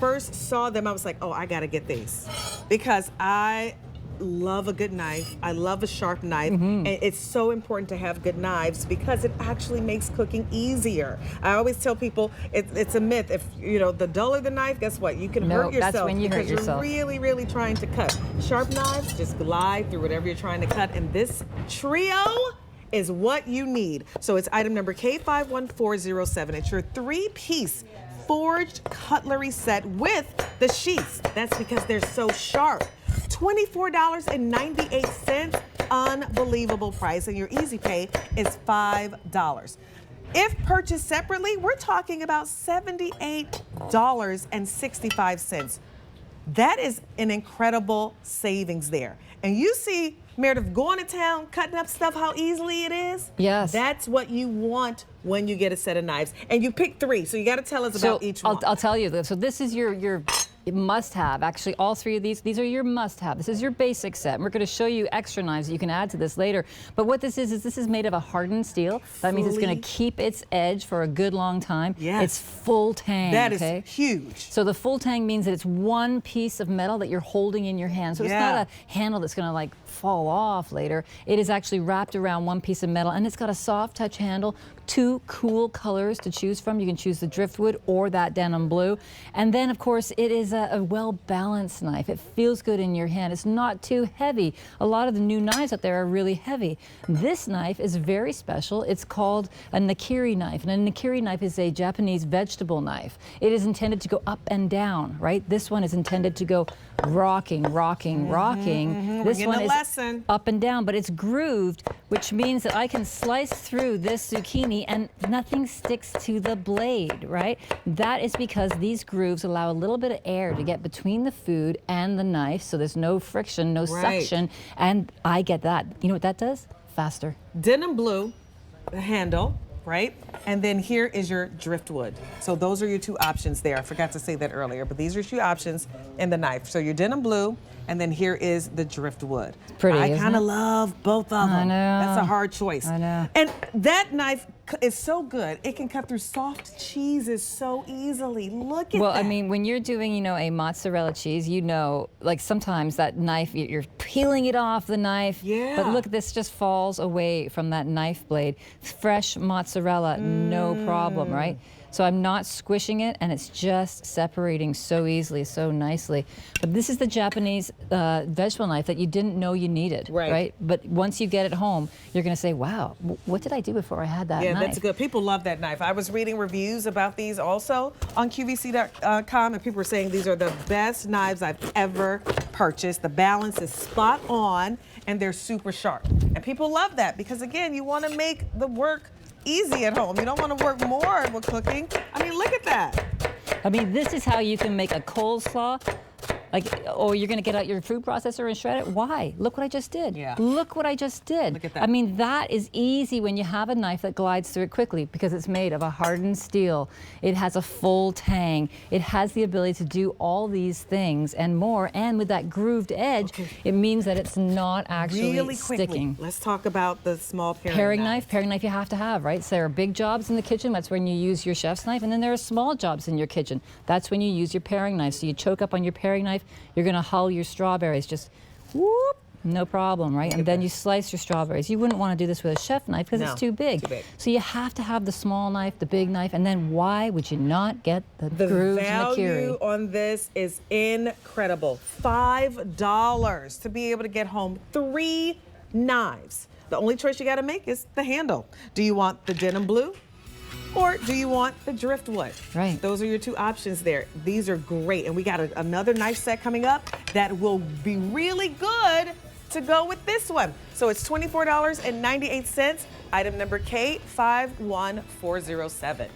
first saw them, I was like, oh, I gotta get these. Because I love a good knife. I love a sharp knife. And it's so important to have good knives because it actually makes cooking easier. I always tell people it's a myth. If the duller the knife, guess what? You can hurt yourself. That's when you hurt yourself. You're really, really trying to cut. Sharp knives just glide through whatever you're trying to cut. And this trio is what you need. So it's item number K51407. It's your 3-piece forged cutlery set with the sheaths. That's because they're so sharp. $24.98, unbelievable price, and your easy pay is $5. If purchased separately, we're talking about $78.65. That is an incredible savings there. And you see Meredith going to town, cutting up stuff, how easily it is? Yes. That's what you want when you get a set of knives. And you pick 3, so you got to tell us about each one. I'll tell you. So this is your must-have. Actually, all 3 of these are your must-have. This is your basic set. And we're going to show you extra knives that you can add to this later. But what this is this is made of a hardened steel. That means it's going to keep its edge for a good long time. Yes. It's full tang. That is huge. So the full tang means that it's one piece of metal that you're holding in your hand. So it's not a handle that's going to like fall off later. It is actually wrapped around one piece of metal, and it's got a soft touch handle, 2 cool colors to choose from. You can choose the driftwood or that denim blue. And then, of course, it is a well-balanced knife. It feels good in your hand. It's not too heavy. A lot of the new knives out there are really heavy. This knife is very special. It's called a nakiri knife. And a nakiri knife is a Japanese vegetable knife. It is intended to go up and down, right? This one is intended to go rocking. This one is up and down, but it's grooved, which means that I can slice through this zucchini and nothing sticks to the blade, right? That is because these grooves allow a little bit of air to get between the food and the knife, so there's no friction, no suction, and I get that. You know what that does? Faster. Denim blue, the handle, right? And then here is your driftwood. So those are your 2 options there. I forgot to say that earlier, but these are 2 options in the knife. So your denim blue, and then here is the driftwood. Pretty, I kind of love both of them. I know. That's a hard choice. I know. And that knife is so good. It can cut through soft cheeses so easily. Look at that. Well, I mean, when you're doing, a mozzarella cheese, like sometimes that knife, you're peeling it off the knife. Yeah. But look, this just falls away from that knife blade. Fresh mozzarella, no problem, right? So I'm not squishing it, and it's just separating so easily, so nicely. But this is the Japanese vegetable knife that you didn't know you needed, right? But once you get it home, you're going to say, wow, what did I do before I had that knife? Yeah, that's good. People love that knife. I was reading reviews about these also on QVC.com, and people were saying these are the best knives I've ever purchased. The balance is spot on, and they're super sharp. And people love that because, again, you want to make the work easy at home. You don't want to work more with cooking. I mean, look at that. I mean, this is how you can make a coleslaw. Or you're going to get out your food processor and shred it? Why? Look what I just did. Yeah. Look what I just did. Look at that. I mean, that is easy when you have a knife that glides through it quickly because it's made of a hardened steel. It has a full tang. It has the ability to do all these things and more. And with that grooved edge, it means that it's not actually really quickly, sticking. Let's talk about the small Paring knife. Paring knife you have to have, right? So there are big jobs in the kitchen. That's when you use your chef's knife. And then there are small jobs in your kitchen. That's when you use your paring knife. So you choke up on your paring knife. You're going to hull your strawberries, just whoop, no problem, right? And then you slice your strawberries. You wouldn't want to do this with a chef knife because it's too big. So you have to have the small knife, the big knife, and then why would you not get the grooves and the value curry? on this is incredible. $5 to be able to get home 3 knives. The only choice you got to make is the handle. Do you want the denim blue? Or do you want the driftwood? Right. Those are your 2 options there. These are great. And we got another knife set coming up that will be really good to go with this one. So it's $24.98, item number K51407.